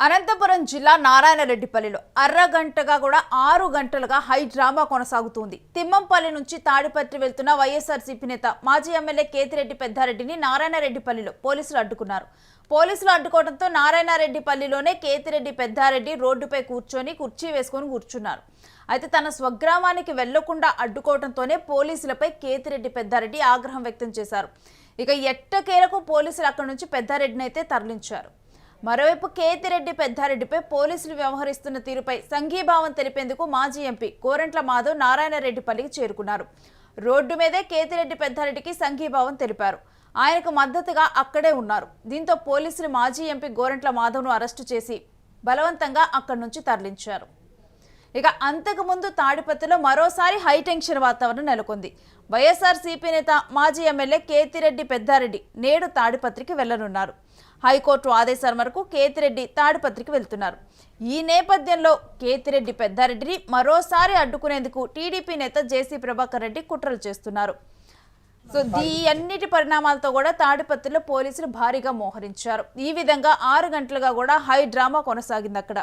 అనంతపురం జిల్లా నారాయణరెడ్డిపల్లిలో అర్రగంటగా కూడా 6 గంటలుగా high drama కొనసాగుతుంది. తిమ్మంపల్లి నుంచి తాడిపత్రి వెళ్తున్న వైఎస్ఆర్సీపీ నేత మాజీ ఎమ్మెల్యే కేతిరెడ్డి పెద్దారెడ్డిని నారాయణరెడ్డిపల్లిలో పోలీసులు అడ్డుకున్నారు. పోలీసులు అడ్డుకోవడంతో నారాయణరెడ్డిపల్లిలోనే కేతిరెడ్డి పెద్దారెడ్డి రోడ్డుపై కూర్చొని కుర్చీ వేసుకొని కూర్చున్నారు. అయితే తన స్వగ్రామానికి వెళ్లకుండా అడ్డుకోవడంతోనే పోలీసులపై కేతిరెడ్డి పెద్దారెడ్డి ఆగ్రహం వ్యక్తం చేశారు. ఇక ఎట్టకేలకు పోలీసులు అక్కడి నుంచి పెద్దారెడ్డిని అయితే తరలించారు. మరోవైపు కేతిరెడ్డి పెద్దారెడ్డిపై పోలీసులు వ్యవహరిస్తున్న తీరుపై సంఘీభావం తెలిపేందుకు మాజీ ఎంపీ గోరంట్ల మాధవ్ నారాయణరెడ్డిపల్లికి చేరుకున్నారు. రోడ్డు మీదే కేతిరెడ్డి పెద్దారెడ్డికి సంఘీభావం తెలిపారు. ఆయనకు మద్దతుగా అక్కడే ఉన్నారు. దీంతో పోలీసులు మాజీ ఎంపీ గోరంట్ల మాధవ్ను అరెస్టు చేసి బలవంతంగా అక్కడి నుంచి తరలించారు. ఇక అంతకుముందు తాడిపత్రిలో మరోసారి హైటెన్షన్ వాతావరణం నెలకొంది. వైఎస్ఆర్సీపీ నేత మాజీ ఎమ్మెల్యే కేతిరెడ్డి పెద్దారెడ్డి నేడు తాడిపత్రికి వెళ్లనున్నారు. హైకోర్టు ఆదేశాల మేరకు కేతిరెడ్డి తాడిపత్రికి వెళ్తున్నారు. ఈ నేపథ్యంలో కేతిరెడ్డి పెద్దారెడ్డిని మరోసారి అడ్డుకునేందుకు టీడీపీ నేత జేసీ ప్రభాకర్ రెడ్డి కుట్రలు చేస్తున్నారు. సో ఈ అన్నిటి పరిణామాలతో కూడా తాడిపత్రిలో పోలీసులు భారీగా మోహరించారు. ఈ విధంగా 6 గంటలుగా కూడా హై డ్రామా కొనసాగింది. అక్కడ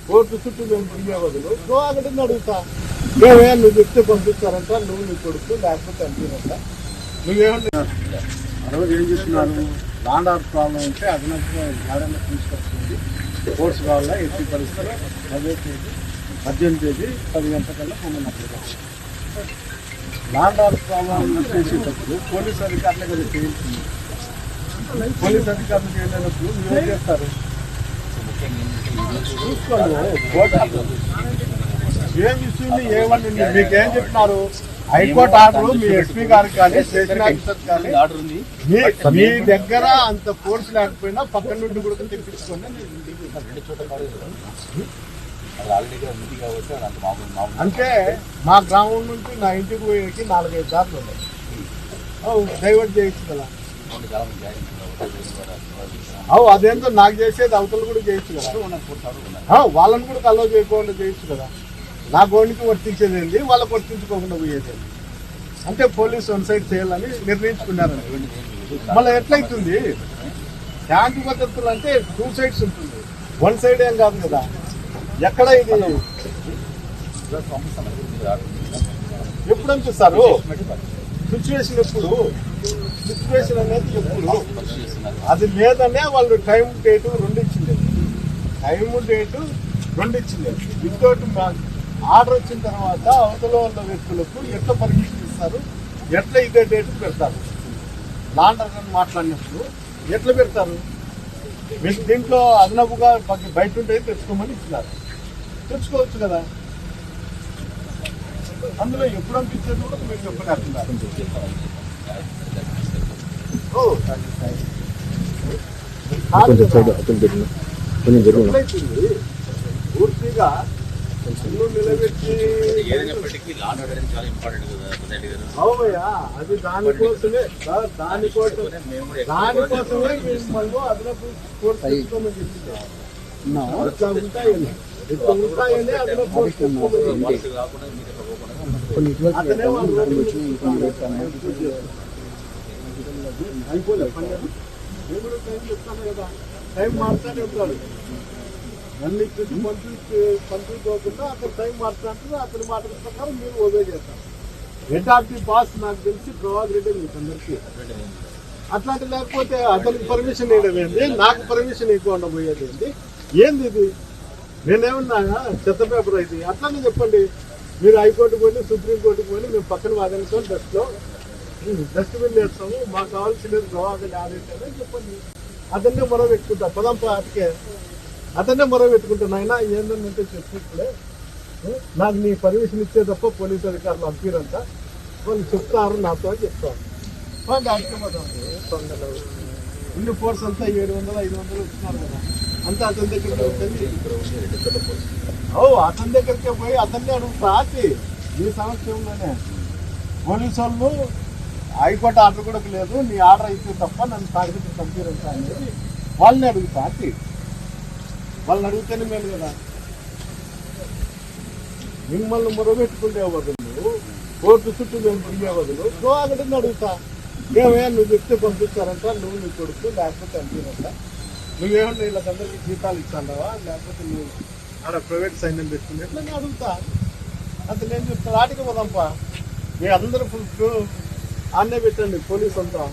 కోర్టు చుట్టూ మేము తిరిగే బదులు నువ్వు అడుగుతా నువ్వే నువ్వు చెప్తే పంపిస్తారంట, నువ్వు నీ కొడుకు లేకపోతే అంతేనంట. నువ్వేమన్నా రోజు ఏం చేస్తున్నారు? లాండ్ ఆర్డర్ ప్రాబ్లం ఉంటే అదనంగా మేడంలో తీసుకొస్తుంది. కోర్సు కావాలా ఎట్టి పరిస్థితులు 18 తేదీ 10 గంటలకల్లా పొందినప్పుడు లాండ్ ఆర్డర్ ప్రాబ్లం చేసేటప్పుడు పోలీసు అధికారులే కదా చేయించింది. పోలీసు అధికారులు చేయలేనప్పుడు నువ్వేం చేస్తారు? ఏం ఇస్తుంది ఏమని మీకేం చెప్తున్నారు? హైకోర్టు ఆర్డర్ మీ ఎస్పీ గారికి కానీ స్టేషన్ ఆఫీసర్ కానీ మీ దగ్గర అంత ఫోర్స్ లేకపోయినా పక్కన నుండి కూడా తెప్పించుకోండి. అంటే మా గ్రామం నుంచి నా ఇంటికి పోయేకి 4-5 దారులు ఉన్నాయి. డైవర్ట్ చేయొచ్చు కదా. అదేంటో నాకు చేసేది అవతలు కూడా చేయొచ్చు కదా. వాళ్ళని కూడా కలవ చేయకుండా చేయొచ్చు కదా. నా గోనికి వర్తించేది ఏంటి, వాళ్ళకి వర్తించుకోకుండా పోయేది ఏంటి? అంటే పోలీసు 1 సైడ్ చేయాలని నిర్ణయించుకున్నారండి. మళ్ళీ ఎట్లయితుంది? శాంతి భద్రతలు అంటే 2 సైడ్స్ ఉంటుంది, 1 సైడ్ ఏం కాదు కదా. ఎక్కడ ఇది ఎప్పుడు అనిపిస్తారు? సిచ్యువేషన్ ఎప్పుడు? సిచ్యువేషన్ అనేది ఎప్పుడు? అది లేదనే వాళ్ళు టైం డేటు 2 ఇచ్చింది. టైం డేటు 2 ఇచ్చింది. ఇంకోటి ఆర్డర్ వచ్చిన తర్వాత అవతల ఉన్న వ్యక్తులకు ఎట్లా పర్మిషన్ ఇస్తారు, ఎట్లా ఇదే డేట్ పెడతారు? లాండ్ ఆర్డర్ మాట్లాడినప్పుడు ఎట్లా పెడతారు? మీకు దీంట్లో అదనపుగా బయట ఉంటే తెచ్చుకోమని ఇచ్చినారు. తెచ్చుకోవచ్చు కదా. అందులో ఎప్పుడు అనిపించేది కూడా మీరు చెప్పలేకున్నారు. పూర్తిగా నిలబెట్టి అవునయ్యా, అది దానికోసమే మిమ్మల్ని అదనపు కోర్టు తెచ్చుకోమని చెప్పింది. అట్లా ఉంటాయని అదనపు అతనే అయిపోలే పని. నేను కూడా టైం చెప్తాను కదా, టైం మారుతానే ఉంటాడు. నన్ను ఇక్కడికి పంపించుకోకుండా అతను టైం మారుతాంటారు. అతని మాటల ప్రకారం మీరు ఒబే చేస్తారు. హెడ్ ఆఫ్ ది బాస్ నాకు తెలిసి ప్రభాకర్ రెడ్డి మీకు అందరికీ. అట్లాంటి లేకపోతే అతనికి పర్మిషన్ ఇవ్వడం ఏంటి, నాకు పర్మిషన్ ఇవ్వకుండా పోయేది ఏంటి? ఏంది ఇది? నేనేమన్నా చెత్త పేపర్ అయితే అట్లానే చెప్పండి. మీరు హైకోర్టుకు పోయి సుప్రీంకోర్టుకు పోయి మేము పక్కన వాదనతో డస్ట్బిన్ వేస్తాము, మాకు కావాల్సినది ప్రభాకర్ ఆదేశాలని చెప్పండి. అతన్నే మొర పెట్టుకుంటా పదం పాటికే అతన్నే మొర పెట్టుకుంటున్నా. అయినా ఏంటంటే చెప్పినప్పుడే నాకు నీ పర్మిషన్ ఇచ్చే తప్ప పోలీసు అధికారులు అంతీరంతా వాళ్ళు చెప్తారు నాతో అని చెప్తారు. ఇన్ని ఫోర్స్ అంతా 700-500 వచ్చినారు కదా. అంతా అతని దగ్గరికి ఉంటుంది. అతని దగ్గరికే పోయి అతన్ని అడుగుతా. నీ సమస్యలోనే పోలీసు వాళ్ళు హైకోర్టు ఆర్డర్ కూడా లేదు, నీ ఆర్డర్ అయితే తప్ప నన్ను తాగితే పంపిరంతా అనేది వాళ్ళని అడుగుతా. వాళ్ళని అడిగితేనే మేలు కదా. మిమ్మల్ని మొరబెట్టుకుంటే బదులు కోర్టు చుట్టూ మేము తిరిగే బదులు నువ్వు అడుగుతా. ఏమయ్యా నువ్వు చెప్తే పంపిస్తారంట, నువ్వు నీ కొడుకు లేకపోతే అంతేనంట. నువ్వేమన్నా వీళ్ళకందరికీ జీతాలు ఇస్తాండావా లేకపోతే నువ్వు ఆడ ప్రైవేట్ సైన్యం పెట్టుకుని ఎట్లా నేను అడుగుతా అసలు నేను చెప్తాను ఆటికి పోదాంపా మీ అందరూ ఫుల్ ఆన్నే పెట్టండి పోలీస్ అంతా